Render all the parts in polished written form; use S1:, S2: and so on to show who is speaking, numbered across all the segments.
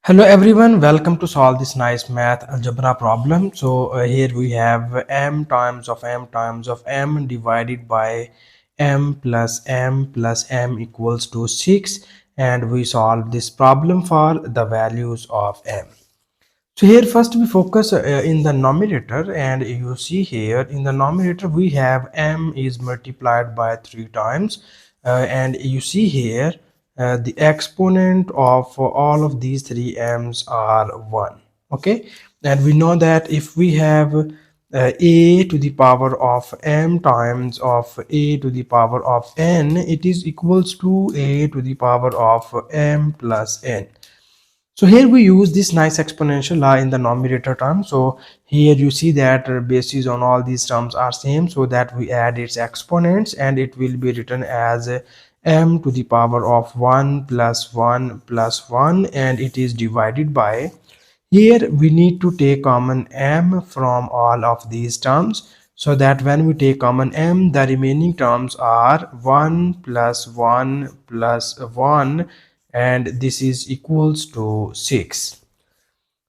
S1: Hello everyone, welcome to solve this nice math algebra problem. Here we have m times of m divided by m plus m equals to 6, and we solve this problem for the values of m. So here first we focus in the numerator, and you see here in the numerator we have m is multiplied by 3 times, and you see here the exponent of all of these three m's are 1. Okay, and we know that if we have a to the power of m times of a to the power of n, it is equals to a to the power of m plus n. So here we use this nice exponential law in the numerator term. So here you see that bases on all these terms are same, so that we add its exponents and it will be written as m to the power of 1 plus 1 plus 1, and it is divided by, here we need to take common m from all of these terms, so that when we take common m, the remaining terms are 1 plus 1 plus 1, and this is equals to 6.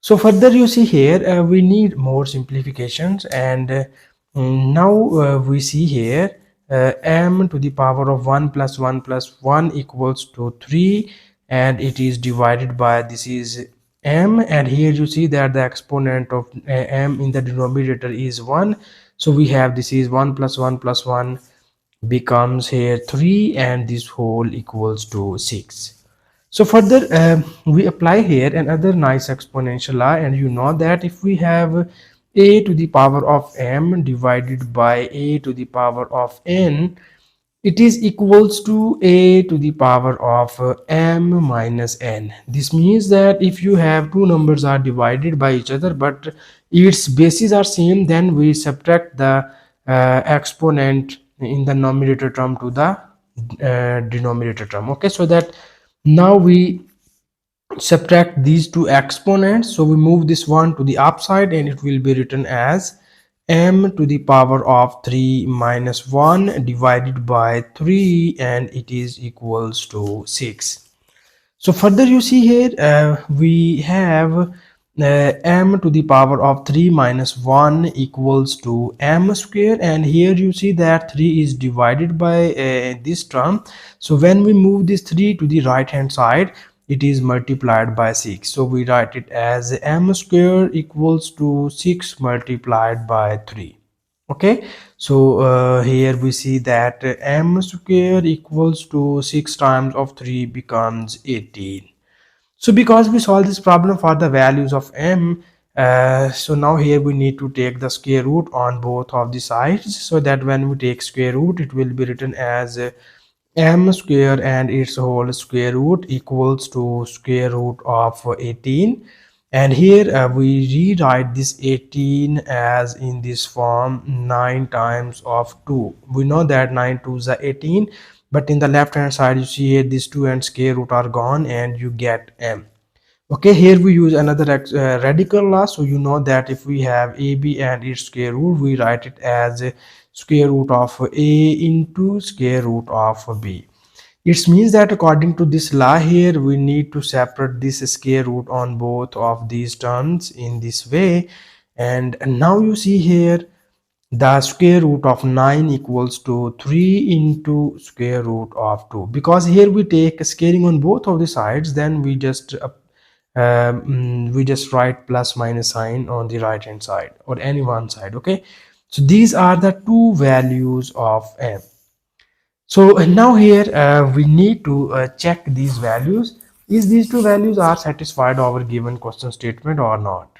S1: So further you see here we need more simplifications, and now we see here m to the power of 1 plus 1 plus 1 equals to 3, and it is divided by, this is m, and here you see that the exponent of m in the denominator is 1, so we have, this is 1 plus 1 plus 1 becomes here 3, and this whole equals to 6. So further we apply here another nice exponential law, and you know that if we have a to the power of m divided by a to the power of n, it is equals to a to the power of m minus n. This means that if you have two numbers are divided by each other but its bases are same, then we subtract the exponent in the numerator term to the denominator term. Okay, so that now we subtract these two exponents, so we move this one to the upside and it will be written as m to the power of 3 minus 1 divided by 3, and it is equals to 6. So further you see here we have m to the power of 3 minus 1 equals to m square, and here you see that 3 is divided by this term, so when we move this 3 to the right hand side, it is multiplied by 6, so we write it as m square equals to 6 multiplied by 3. Okay, so here we see that m square equals to 6 times of 3 becomes 18. So because we solve this problem for the values of m, so now here we need to take the square root on both of the sides, so that when we take square root, it will be written as m square and its whole square root equals to square root of 18. And here we rewrite this 18 as in this form 9 times of 2. We know that 9 2s are 18, but in the left hand side you see here these 2 and square root are gone and you get m. Okay, here we use another radical law, so you know that if we have ab and its square root, we write it as square root of a into square root of b. It means that according to this law here, we need to separate this square root on both of these terms in this way. And now you see here the square root of 9 equals to 3 into square root of 2. Because here we take scaling on both of the sides, then we just write plus minus sign on the right hand side or any one side. Okay, so these are the two values of m. So now here we need to check these values. Is these two values are satisfied our given question statement or not?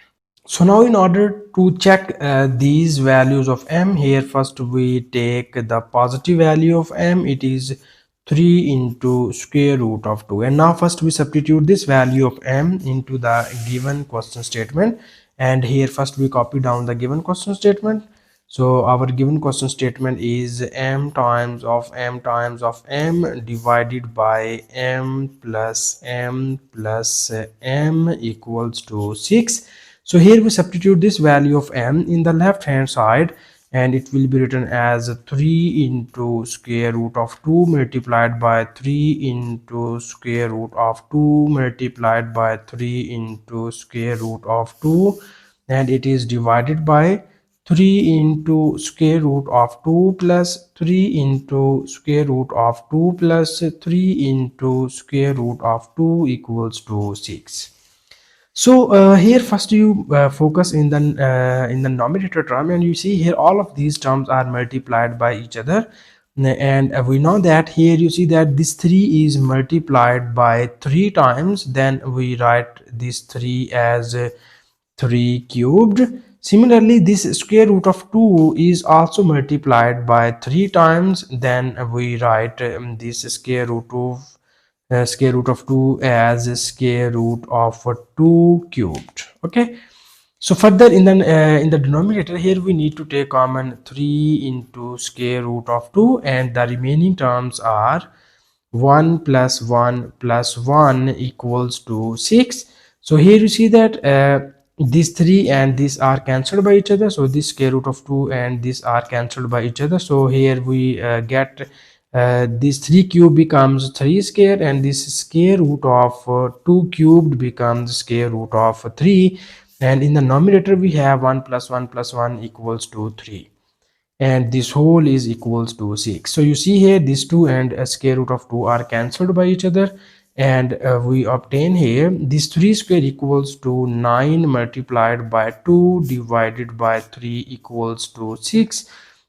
S1: So now in order to check these values of m, here first we take the positive value of m, it is 3 into square root of 2, and now first we substitute this value of m into the given question statement, and here first we copy down the given question statement. So our given question statement is m times of m divided by m plus m equals to 6. So here we substitute this value of m in the left hand side, and it will be written as 3 into square root of 2 multiplied by 3 into square root of 2 multiplied by 3 into square root of 2, and it is divided by 3 into square root of 2 plus 3 into square root of 2 plus 3 into square root of 2 equals to 6. So here first you focus in the numerator term, and you see here all of these terms are multiplied by each other, and we know that here you see that this 3 is multiplied by 3 times. Then we write this 3 as 3 cubed. Similarly, this square root of 2 is also multiplied by 3 times. Then we write this square root of 2 as square root of 2 cubed. Okay, so further in the denominator here we need to take common 3 into square root of 2, and the remaining terms are 1 plus 1 plus 1 equals to 6. So here you see that these 3 and these are cancelled by each other, so this square root of 2 and these are cancelled by each other. So here we get this 3 cube becomes 3 square, and this square root of 2 cubed becomes square root of 3, and in the numerator we have 1 plus 1 plus 1 equals to 3, and this whole is equals to 6. So you see here these 2 and square root of 2 are cancelled by each other, and we obtain here this 3 square equals to 9 multiplied by 2 divided by 3 equals to 6,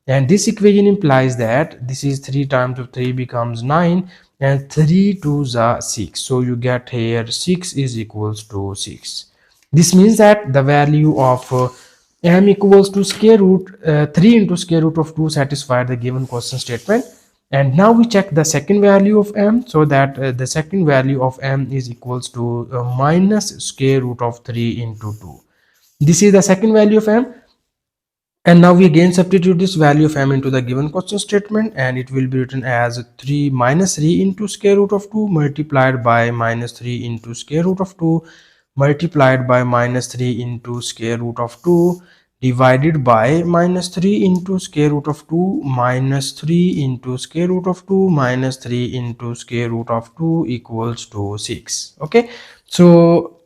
S1: and this equation implies that this is 3 times of 3 becomes 9, and 3 2s are 6. So you get here 6 is equals to 6. This means that the value of m equals to square root 3 into square root of 2 satisfy the given question statement. And now we check the second value of m, so that the second value of m is equals to minus square root of 3 into 2. This is the second value of m, and now we again substitute this value of m into the given question statement, and it will be written as 3 minus 3 into square root of 2 multiplied by minus 3 into square root of 2 multiplied by minus 3 into square root of 2 divided by minus 3 into square root of 2 minus 3 into square root of 2 minus 3 into square root of 2 equals to 6. Okay, so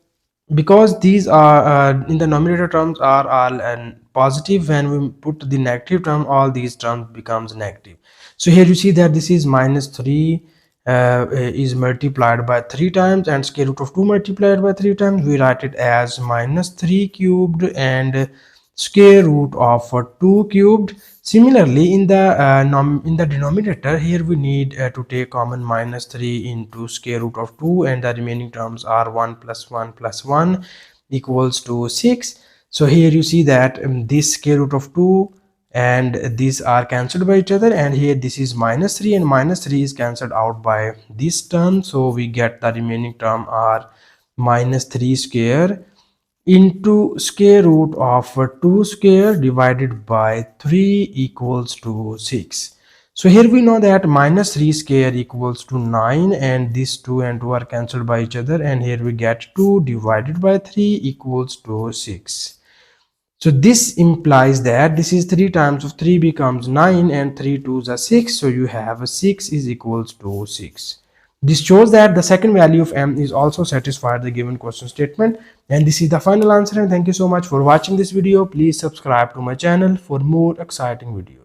S1: because these are in the numerator terms are all positive, when we put the negative term all these terms becomes negative. So here you see that this is minus 3 is multiplied by 3 times, and square root of 2 multiplied by 3 times, we write it as minus 3 cubed and square root of 2 cubed. Similarly, in the denominator here we need to take common minus 3 into square root of 2, and the remaining terms are 1 plus 1 plus 1 equals to 6. So here you see that this square root of 2 and these are cancelled by each other, and here this is minus 3 and minus 3 is cancelled out by this term. So we get the remaining term are minus 3 square into square root of 2 square divided by 3 equals to 6. So here we know that minus 3 square equals to 9, and these 2 and 2 are cancelled by each other, and here we get 2 divided by 3 equals to 6. So this implies that this is 3 times of 3 becomes 9, and 3 2s are 6. So you have 6 is equals to 6. This shows that the second value of m is also satisfied the given question statement, and this is the final answer. And thank you so much for watching this video. Please subscribe to my channel for more exciting videos.